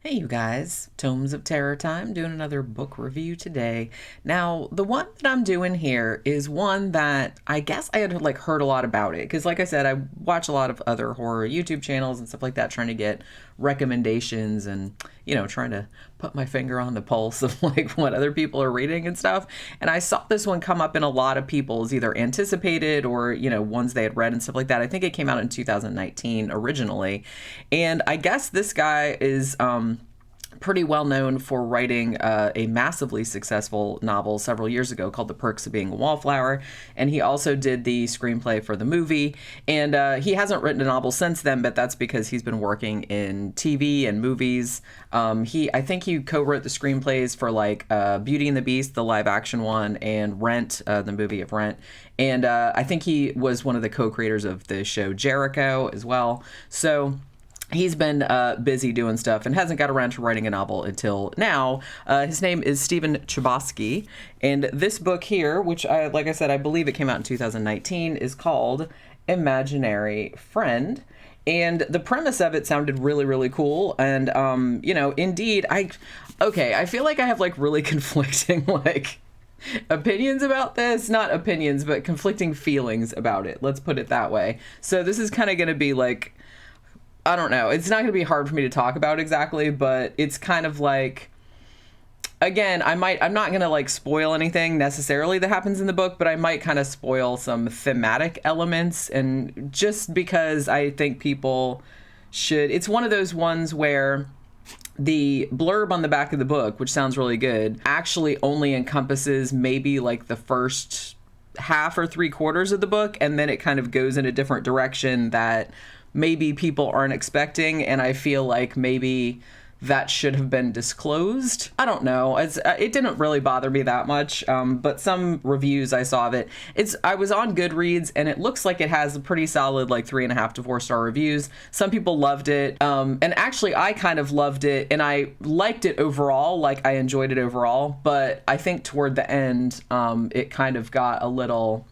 Hey, you guys, Tomes of Terror time, doing another book review today. Now, the one that I'm doing here is one that I guess I had heard a lot about it because, like I said, I watch a lot of other horror YouTube channels and stuff like that, trying to get recommendations and trying to put my finger on the pulse of what other people are reading and stuff. And I saw this one come up in a lot of people's either anticipated or ones they had read and stuff like that. I think it came out in 2019 originally, and I guess this guy is pretty well known for writing a massively successful novel several years ago called The Perks of Being a Wallflower, and he also did the screenplay for the movie. And he hasn't written a novel since then, but that's because he's been working in TV and movies. I think he co-wrote the screenplays for Beauty and the Beast, the live action one, and Rent, the movie of Rent. And I think he was one of the co-creators of the show Jericho as well. So he's been busy doing stuff and hasn't got around to writing a novel until now. His name is Stephen Chbosky, and this book here, which like I said, I believe it came out in 2019, is called Imaginary Friend. And the premise of it sounded really, really cool. And, indeed, I feel like I have really conflicting opinions about this. Not opinions, but conflicting feelings about it. Let's put it that way. So this is kind of going to be I don't know. It's not going to be hard for me to talk about exactly, but it's kind of again, I'm not going to spoil anything necessarily that happens in the book, but I might kind of spoil some thematic elements. And just because I think people should, it's one of those ones where the blurb on the back of the book, which sounds really good, actually only encompasses maybe the first half or three quarters of the book. And then it kind of goes in a different direction that maybe people aren't expecting, and I feel like maybe that should have been disclosed. I don't know. It didn't really bother me that much, but some reviews I saw of it, I was on Goodreads, and it looks like it has a pretty solid 3.5 to 4 star reviews. Some people loved it, and actually I kind of loved it, and I liked it overall. I enjoyed it overall, but I think toward the end, it kind of got a little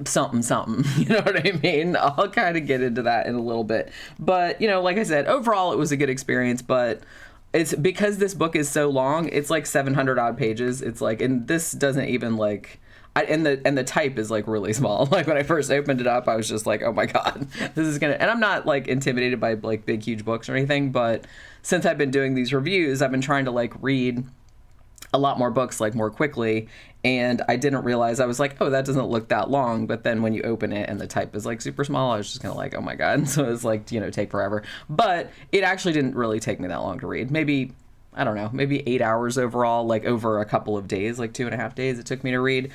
something, you know what I mean? I'll kind of get into that in a little bit, but like I said, overall it was a good experience. But it's because this book is so long, it's 700 odd pages. It's and this doesn't even and the type is really small. When I first opened it up, I was just oh my god, this is gonna, and I'm not intimidated by big huge books or anything, but since I've been doing these reviews, I've been trying to read a lot more books more quickly, and I didn't realize, I was oh, that doesn't look that long. But then when you open it and the type is super small, I was just kind of oh my god. And so it was take forever, but it actually didn't really take me that long to read. Maybe, I don't know, maybe 8 hours overall, over a couple of days, 2.5 days it took me to read,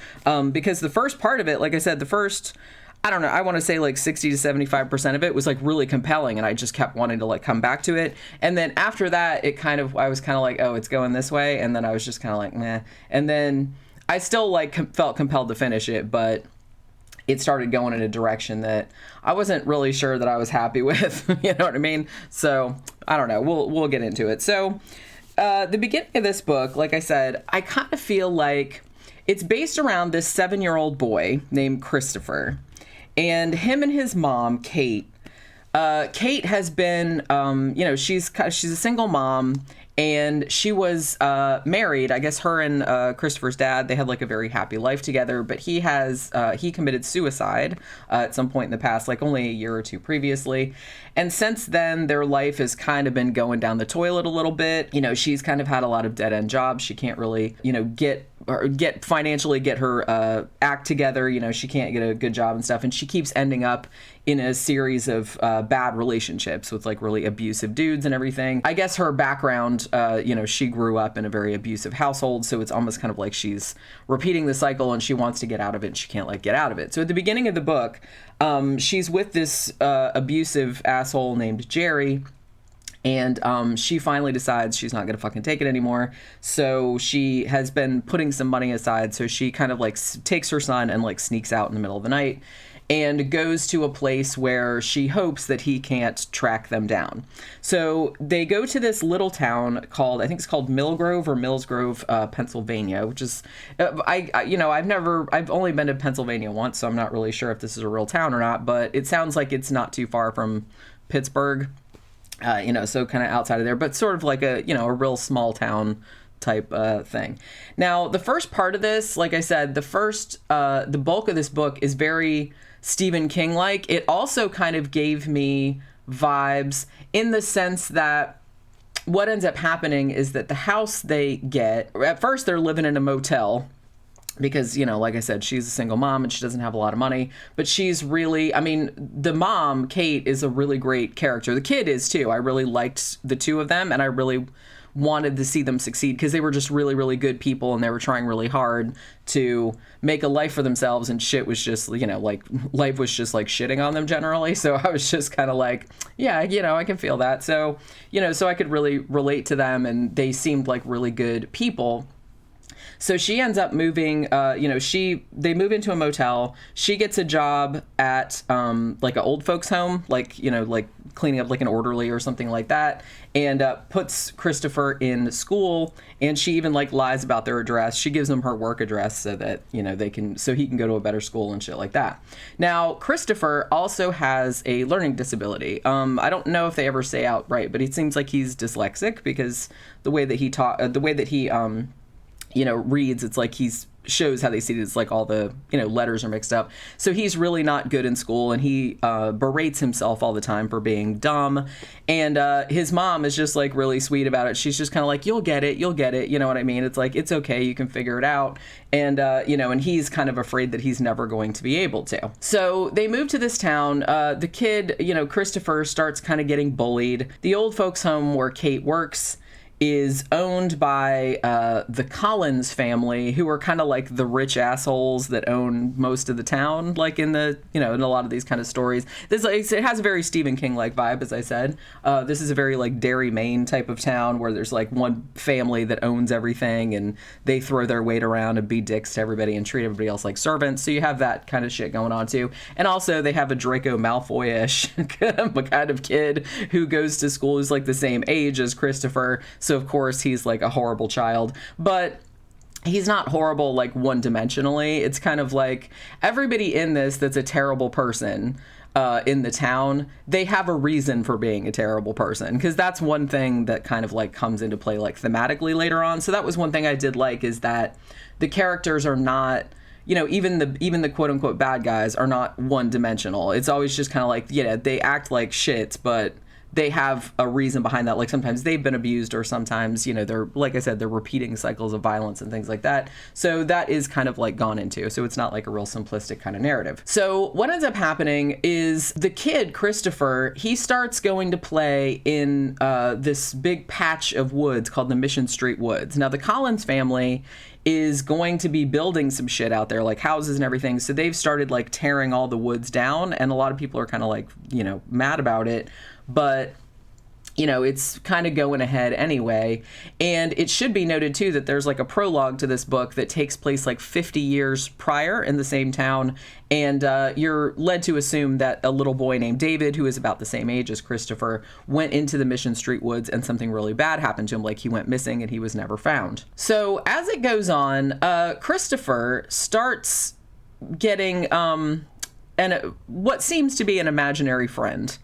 because the first part of it, like I said, the first, I don't know, I want to say 60 to 75% of it was really compelling, and I just kept wanting to come back to it. And then after that, I was kind of oh, it's going this way, and then I was just kind of meh. And then I still felt compelled to finish it, but it started going in a direction that I wasn't really sure that I was happy with. You know what I mean? So I don't know. We'll get into it. So the beginning of this book, like I said, I kind of feel it's based around this 7-year-old boy named Christopher. And him and his mom, Kate. Kate has been, she's a single mom, and she was married. I guess her and Christopher's dad, they had a very happy life together. But he committed suicide at some point in the past, only a year or two previously. And since then, their life has kind of been going down the toilet a little bit. She's kind of had a lot of dead end jobs. She can't really, get her act together. She can't get a good job and stuff. And she keeps ending up in a series of bad relationships with really abusive dudes and everything. I guess her background, she grew up in a very abusive household. So it's almost kind of she's repeating the cycle, and she wants to get out of it, and she can't get out of it. So at the beginning of the book, she's with this abusive asshole named Jerry. And she finally decides she's not going to fucking take it anymore. So she has been putting some money aside. So she kind of takes her son and sneaks out in the middle of the night and goes to a place where she hopes that he can't track them down. So they go to this little town called, I think it's called Millgrove or Millsgrove, Pennsylvania, which is, I've only been to Pennsylvania once, so I'm not really sure if this is a real town or not, but it sounds like it's not too far from Pittsburgh. so kind of outside of there, but sort of like a real small town type thing. Now, the first part of this, like I said, the bulk of this book is very Stephen King-like. It also kind of gave me vibes in the sense that what ends up happening is that the house they get, at first they're living in a motel, because, like I said, she's a single mom and she doesn't have a lot of money, but she's really, the mom, Kate, is a really great character. The kid is too. I really liked the two of them, and I really wanted to see them succeed because they were just really, really good people, and they were trying really hard to make a life for themselves, and shit was just, life was just like shitting on them generally. So I was just kind of like, yeah, I can feel that. So, so I could really relate to them, and they seemed like really good people. So she ends up moving, they move into a motel. She gets a job at, like an old folks home, like cleaning up like an orderly or something like that, and puts Christopher in school. And she even lies about their address. She gives him her work address so that, so he can go to a better school and shit like that. Now, Christopher also has a learning disability. I don't know if they ever say outright, but it seems like he's dyslexic, because the way that he reads, it's like shows how they see it. It's like all the, letters are mixed up. So he's really not good in school, and he berates himself all the time for being dumb. And his mom is just really sweet about it. She's just kind of like, you'll get it. You know what I mean? It's like, it's okay. You can figure it out. And, and he's kind of afraid that he's never going to be able to. So they move to this town. The kid, Christopher, starts kind of getting bullied. The old folks home where Kate works is owned by the Collins family, who are kind of like the rich assholes that own most of the town, like in the, in a lot of these kind of stories. It has a very Stephen King-like vibe, as I said. This is a very Derry, Maine type of town where there's one family that owns everything, and they throw their weight around and be dicks to everybody and treat everybody else like servants. So you have that kind of shit going on too. And also they have a Draco Malfoy-ish kind of kid who goes to school who's the same age as Christopher. So of course he's a horrible child, but he's not horrible one-dimensionally. It's kind of everybody in this that's a terrible person in the town, they have a reason for being a terrible person, because that's one thing that kind of comes into play thematically later on. So that was one thing I did is that the characters are not, even the quote-unquote bad guys are not one-dimensional. It's always just kind of they act like shit, but they have a reason behind that. Sometimes they've been abused, or sometimes, they're, like I said, they're repeating cycles of violence and things like that. So that is kind of gone into. So it's not a real simplistic kind of narrative. So what ends up happening is the kid, Christopher, he starts going to play in this big patch of woods called the Mission Street Woods. Now, the Collins family is going to be building some shit out there, houses and everything. So they've started tearing all the woods down, and a lot of people are kind of mad about it. But, it's kind of going ahead anyway. And it should be noted, too, that there's a prologue to this book that takes place 50 years prior in the same town. And you're led to assume that a little boy named David, who is about the same age as Christopher, went into the Mission Street Woods, and something really bad happened to him. He went missing and he was never found. So as it goes on, Christopher starts getting what seems to be an imaginary friend.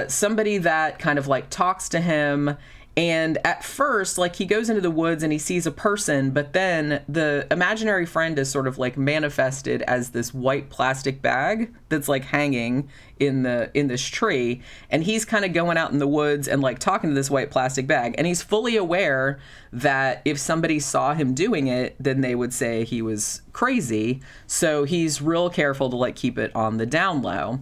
Somebody that kind of talks to him, and at first he goes into the woods and he sees a person, but then the imaginary friend is sort of manifested as this white plastic bag that's hanging in this tree, and he's kind of going out in the woods and talking to this white plastic bag, and he's fully aware that if somebody saw him doing it, then they would say he was crazy. So he's real careful to keep it on the down low.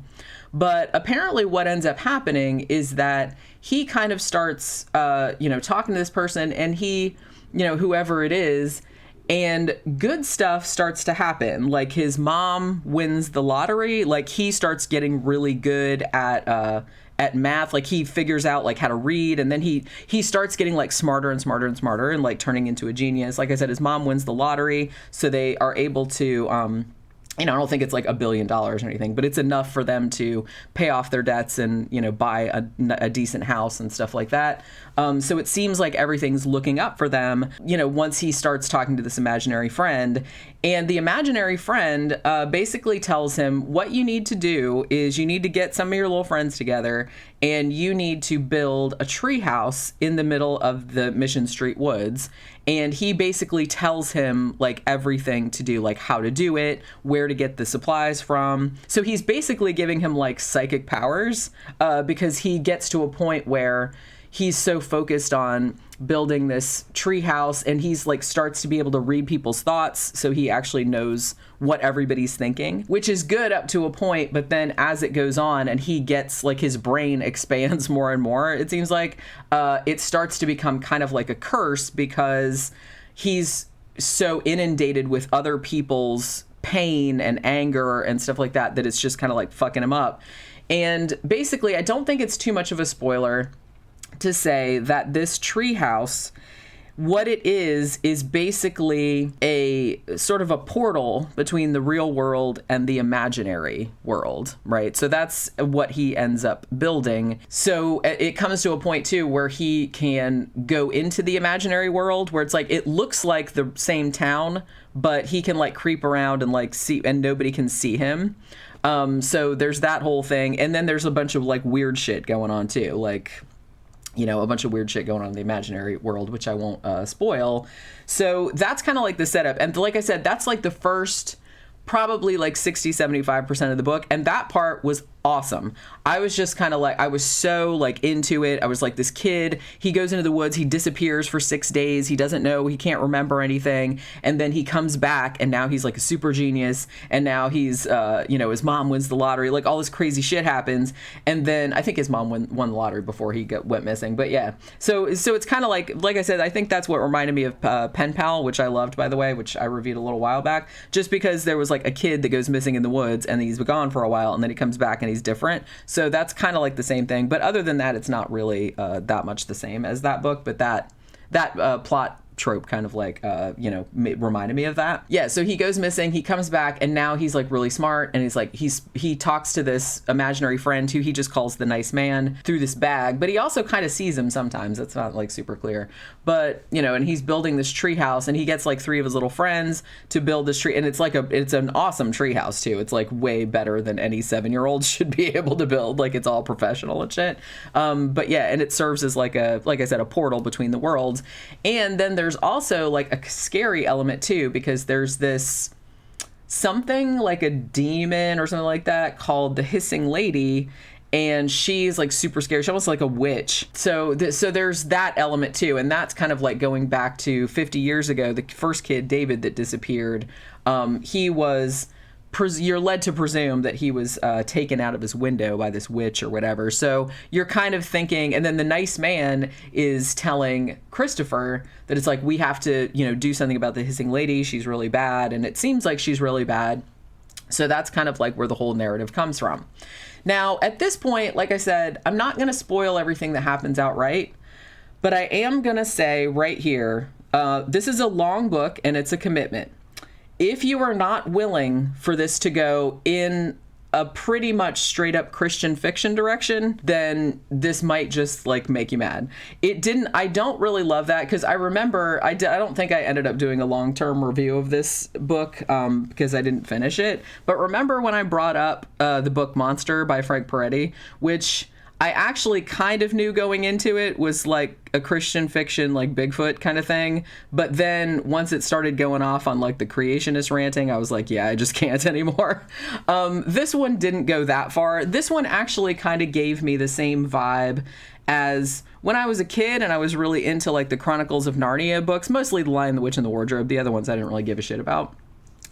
But apparently what ends up happening is that he kind of starts, talking to this person, and he, whoever it is, and good stuff starts to happen. His mom wins the lottery. He starts getting really good at math. He figures out how to read, and then he starts getting smarter and smarter and smarter, and turning into a genius. Like I said, his mom wins the lottery, so they are able to I don't think it's like $1 billion or anything, but it's enough for them to pay off their debts and, buy a decent house and stuff like that. So it seems like everything's looking up for them, once he starts talking to this imaginary friend. And the imaginary friend basically tells him what you need to do is you need to get some of your little friends together and you need to build a treehouse in the middle of the Mission Street woods. And he basically tells him like everything to do, like how to do it, where to get the supplies from. So he's basically giving him like psychic powers because he gets to a point where he's so focused on building this tree house and he's like starts to be able to read people's thoughts. So he actually knows what everybody's thinking, which is good up to a point. But then as it goes on and he gets like his brain expands more and more, it seems like it starts to become kind of like a curse because he's so inundated with other people's pain and anger and stuff like that, that it's just kind of like fucking him up. And basically, I don't think it's too much of a spoiler to say that this treehouse, what it is basically a sort of a portal between the real world and the imaginary world, right? So that's what he ends up building. So it comes to a point too where he can go into the imaginary world where it's like, it looks like the same town, but he can like creep around and like see, and nobody can see him. So there's that whole thing. And then there's a bunch of like weird shit going on too. Like, a bunch of weird shit going on in the imaginary world, which I won't spoil. So that's kind of like the setup. And like I said, that's like the first probably like 60-75% of the book. And that part was awesome. I was just kind of like, I was so like into it. I was like, this kid, he goes into the woods, he disappears for 6 days. He doesn't know, he can't remember anything. And then he comes back and now he's like a super genius. And now he's, his mom wins the lottery. Like all this crazy shit happens. And then I think his mom won the lottery before he went missing. But yeah, so it's kind of like I said, I think that's what reminded me of Pen Pal, which I loved, by the way, which I reviewed a little while back, just because there was like a kid that goes missing in the woods and he's gone for a while and then he comes back and he's different. So that's kind of like the same thing. But other than that, it's not really that much the same as that book. But that plot trope kind of like, reminded me of that. Yeah, so he goes missing, he comes back, and now he's like really smart, and he's like, he talks to this imaginary friend who he just calls the nice man through this bag, but he also kind of sees him sometimes. It's not like super clear. But, and he's building this tree house, and he gets like 3 of his little friends to build this tree, and it's an awesome tree house too. It's like way better than any 7-year-old should be able to build. Like it's all professional and shit. But yeah, and it serves as like I said, a portal between the worlds. And then there's also like a scary element too, because there's this something like a demon or something like that called the Hissing Lady, and she's like super scary. She's almost like a witch. So there's that element too, and that's kind of like going back to 50 years ago, the first kid, David, that disappeared. He was you're led to presume that he was taken out of his window by this witch or whatever. So you're kind of thinking, and then the nice man is telling Christopher that it's like, we have to, do something about the Hissing Lady. She's really bad. And it seems like she's really bad. So that's kind of like where the whole narrative comes from. Now, at this point, like I said, I'm not going to spoil everything that happens outright, but I am going to say right here, this is a long book and it's a commitment. If you are not willing for this to go in a pretty much straight up Christian fiction direction, then this might just like make you mad. I don't really love that, because I remember, I don't think I ended up doing a long-term review of this book because I didn't finish it. But remember when I brought up the book Monster by Frank Peretti, which I actually kind of knew going into it was like a Christian fiction, like Bigfoot kind of thing. But then once it started going off on like the creationist ranting, I was like, yeah, I just can't anymore. This one didn't go that far. This one actually kind of gave me the same vibe as when I was a kid and I was really into like the Chronicles of Narnia books, mostly The Lion, the Witch, and the Wardrobe. The other ones I didn't really give a shit about.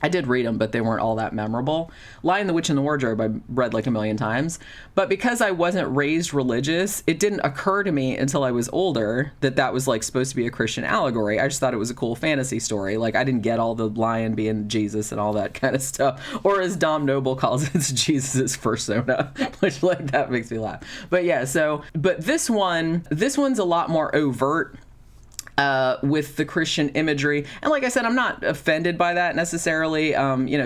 I did read them, but they weren't all that memorable. Lion, the Witch, and the Wardrobe I read like 1,000,000 times. But because I wasn't raised religious, it didn't occur to me until I was older that was like supposed to be a Christian allegory. I just thought it was a cool fantasy story. Like I didn't get all the lion being Jesus and all that kind of stuff. Or as Dom Noble calls it, it's Jesus's persona, which like that makes me laugh. But yeah, but this one's a lot more overt. with the Christian imagery. And like I said, I'm not offended by that necessarily.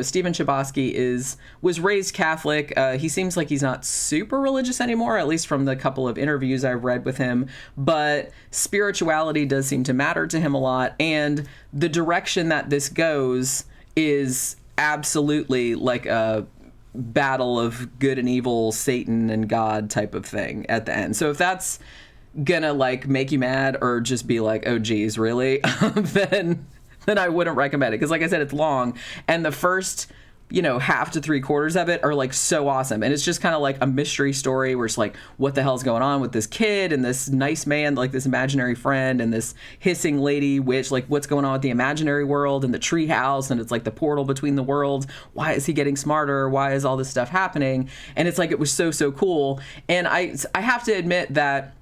Stephen Chbosky was raised Catholic. He seems like he's not super religious anymore, at least from the couple of interviews I've read with him. But spirituality does seem to matter to him a lot. And the direction that this goes is absolutely like a battle of good and evil, Satan and God type of thing at the end. So if that's gonna like make you mad or just be like, oh geez, really? then I wouldn't recommend it, because like I said, it's long, and the first half to 3/4 of it are like so awesome, and it's just kind of like a mystery story where it's like, what the hell's going on with this kid and this nice man, like this imaginary friend, and this hissing lady witch, like what's going on with the imaginary world and the treehouse, and it's like the portal between the worlds. Why is he getting smarter? Why is all this stuff happening? And it's like, it was so cool. And I have to admit that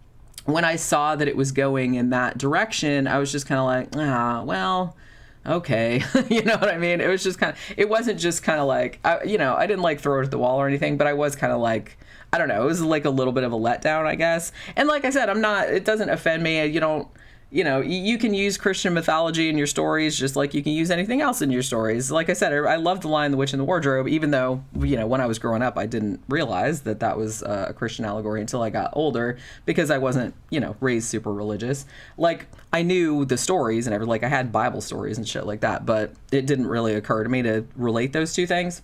when I saw that it was going in that direction, I was just kind of like, well, okay. You know what I mean? It was just it wasn't just kind of like, I didn't like throw it at the wall or anything, but I was kind of like, I don't know, it was like a little bit of a letdown, I guess. And like I said, it doesn't offend me. You can use Christian mythology in your stories just like you can use anything else in your stories. Like I said, I love the line The Witch in the Wardrobe, even though, when I was growing up, I didn't realize that was a Christian allegory until I got older, because I wasn't, raised super religious. Like, I knew the stories and I had Bible stories and shit like that, but it didn't really occur to me to relate those two things.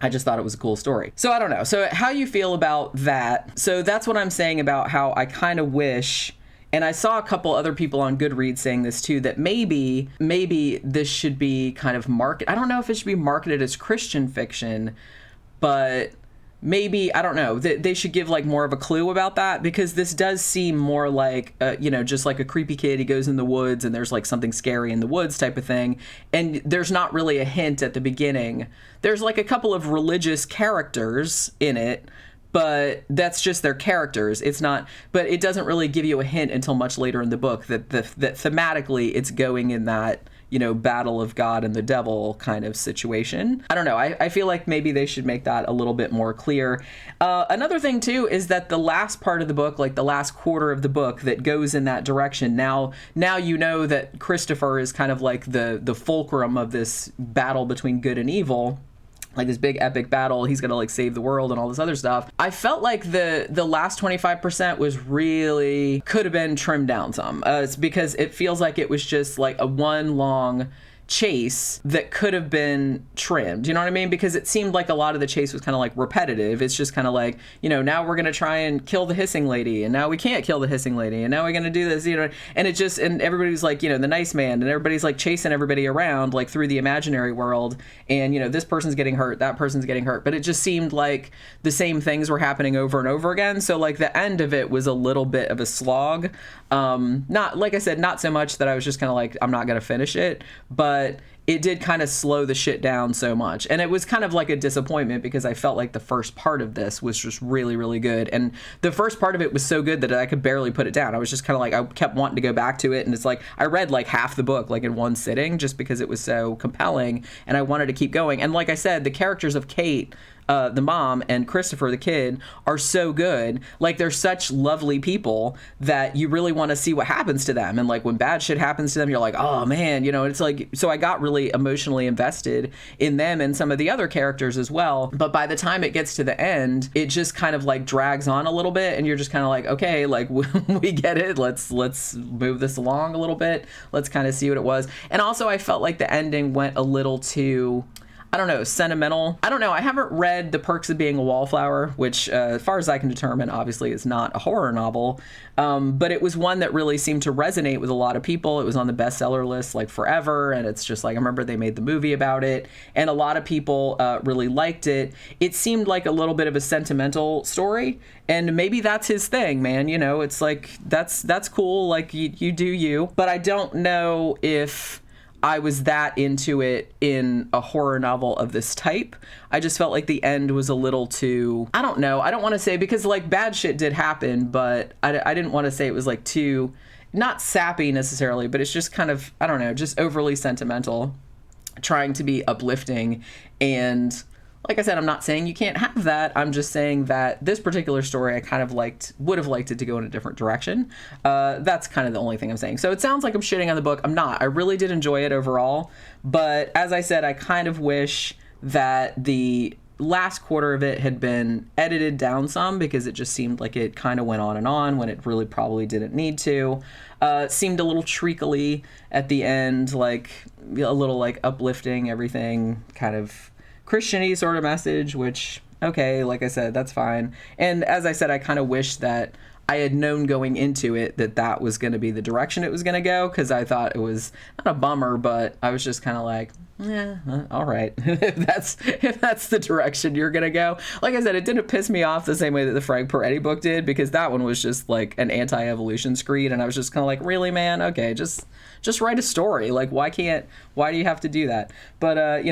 I just thought it was a cool story. So I don't know. So how you feel about that? So that's what I'm saying about how I kind of wish. And I saw a couple other people on Goodreads saying this too, that maybe this should be kind of I don't know if it should be marketed as Christian fiction, but maybe, I don't know, they should give like more of a clue about that, because this does seem more like, just like a creepy kid. He goes in the woods and there's like something scary in the woods type of thing. And there's not really a hint at the beginning. There's like a couple of religious characters in it, but that's just their characters. It's not, but it doesn't really give you a hint until much later in the book that thematically it's going in that, battle of God and the devil kind of situation. I don't know. I feel like maybe they should make that a little bit more clear. Another thing too is that the last part of the book, like the last quarter of the book that goes in that direction. Now you know that Christopher is kind of like the fulcrum of this battle between good and evil. Like this big epic battle, he's gonna like save the world and all this other stuff. I felt like the last 25% was really, could have been trimmed down some. It's because it feels like it was just like a one long chase that could have been trimmed. You know what I mean? Because it seemed like a lot of the chase was kind of like repetitive. It's just kind of like, now we're going to try and kill the hissing lady, and now we can't kill the hissing lady, and now we're going to do this, and it just, and everybody's like, the nice man, and everybody's like chasing everybody around like through the imaginary world, and this person's getting hurt, that person's getting hurt, but it just seemed like the same things were happening over and over again. So like the end of it was a little bit of a slog. Not, like I said, not so much that I was just kind of like, I'm not going to finish it, but it did kind of slow the shit down so much. And it was kind of like a disappointment, because I felt like the first part of this was just really, really good. And the first part of it was so good that I could barely put it down. I was just kind of like, I kept wanting to go back to it. And it's like, I read like half the book like in one sitting, just because it was so compelling and I wanted to keep going. And like I said, the characters of Kate, the mom, and Christopher, the kid, are so good. Like, they're such lovely people that you really want to see what happens to them. And like when bad shit happens to them, you're like, oh man, it's like, so I got really emotionally invested in them and some of the other characters as well. But by the time it gets to the end, it just kind of like drags on a little bit, and you're just kind of like, okay, like we get it. Let's move this along a little bit. Let's kind of see what it was. And also I felt like the ending went a little too, I don't know, sentimental. I don't know. I haven't read The Perks of Being a Wallflower, which, as far as I can determine, obviously is not a horror novel. But it was one that really seemed to resonate with a lot of people. It was on the bestseller list like forever. And it's just like, I remember they made the movie about it, and a lot of people really liked it. It seemed like a little bit of a sentimental story. And maybe that's his thing, man. It's like, that's cool. Like, you do you. But I don't know if I was that into it in a horror novel of this type. I just felt like the end was a little too, I don't know. I don't want to say, because like bad shit did happen, but I didn't want to say it was like too, not sappy necessarily, but it's just kind of, I don't know, just overly sentimental, trying to be uplifting and Like I said, I'm not saying you can't have that. I'm just saying that this particular story, I kind of would have liked it to go in a different direction. That's kind of the only thing I'm saying. So it sounds like I'm shitting on the book. I'm not. I really did enjoy it overall. But as I said, I kind of wish that the last quarter of it had been edited down some, because it just seemed like it kind of went on and on when it really probably didn't need to. Seemed a little treacly at the end, like a little like uplifting everything, kind of Christian-y sort of message, which, okay, like I said, that's fine. And as I said, I kind of wish that I had known going into it that that was going to be the direction it was going to go, because I thought it was not a bummer, but I was just kind of like, yeah, all right. if that's the direction you're going to go. Like I said, it didn't piss me off the same way that the Frank Peretti book did, because that one was just like an anti-evolution screed, and I was just kind of like, really, man? Okay, just write a story. Like, why do you have to do that? But,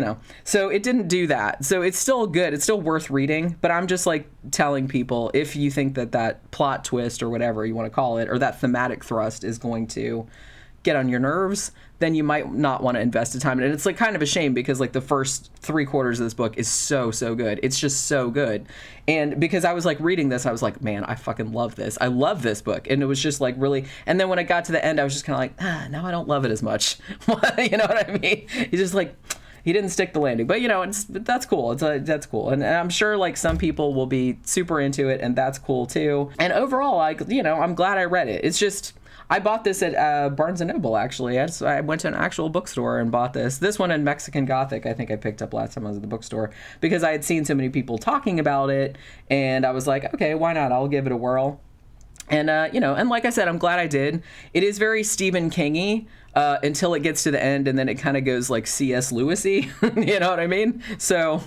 so it didn't do that. So it's still good. It's still worth reading, but I'm just like telling people, if you think that plot twist or whatever you want to call it, or that thematic thrust is going to get on your nerves, then you might not want to invest the time in it. And it's like kind of a shame, because like the first 3/4 of this book is so good. It's just so good. And because I was like reading this, I was like, man, I fucking love this. I love this book. And it was just like really, and then when I got to the end, I was just kind of like, now I don't love it as much. You know what I mean? He's just like, he didn't stick the landing, but that's cool. That's cool. And I'm sure like some people will be super into it, and that's cool too. And overall, I'm glad I read it. It's just, I bought this at Barnes & Noble, actually. I went to an actual bookstore and bought this. This one in Mexican Gothic, I think I picked up last time I was at the bookstore, because I had seen so many people talking about it, and I was like, okay, why not? I'll give it a whirl. And, and like I said, I'm glad I did. It is very Stephen King-y until it gets to the end, and then it kind of goes like C.S. Lewis-y. You know what I mean? So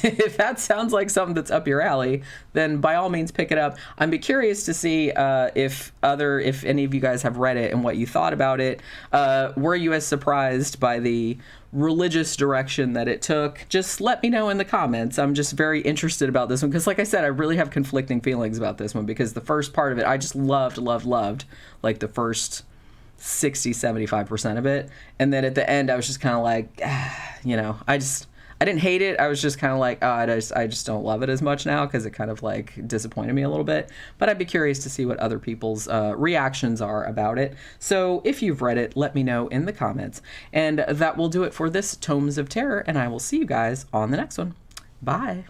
if that sounds like something that's up your alley, then by all means pick it up. I'd be curious to see if any of you guys have read it and what you thought about it. Were you as surprised by the religious direction that it took? Just let me know in the comments. I'm just very interested about this one, because like I said, I really have conflicting feelings about this one, because the first part of it I just loved, like the first 60-75% of it, and then at the end I was just kind of like, I didn't hate it. I was just kind of like, I just don't love it as much now, because it kind of like disappointed me a little bit. But I'd be curious to see what other people's reactions are about it. So if you've read it, let me know in the comments. And that will do it for this Tomes of Terror, and I will see you guys on the next one. Bye.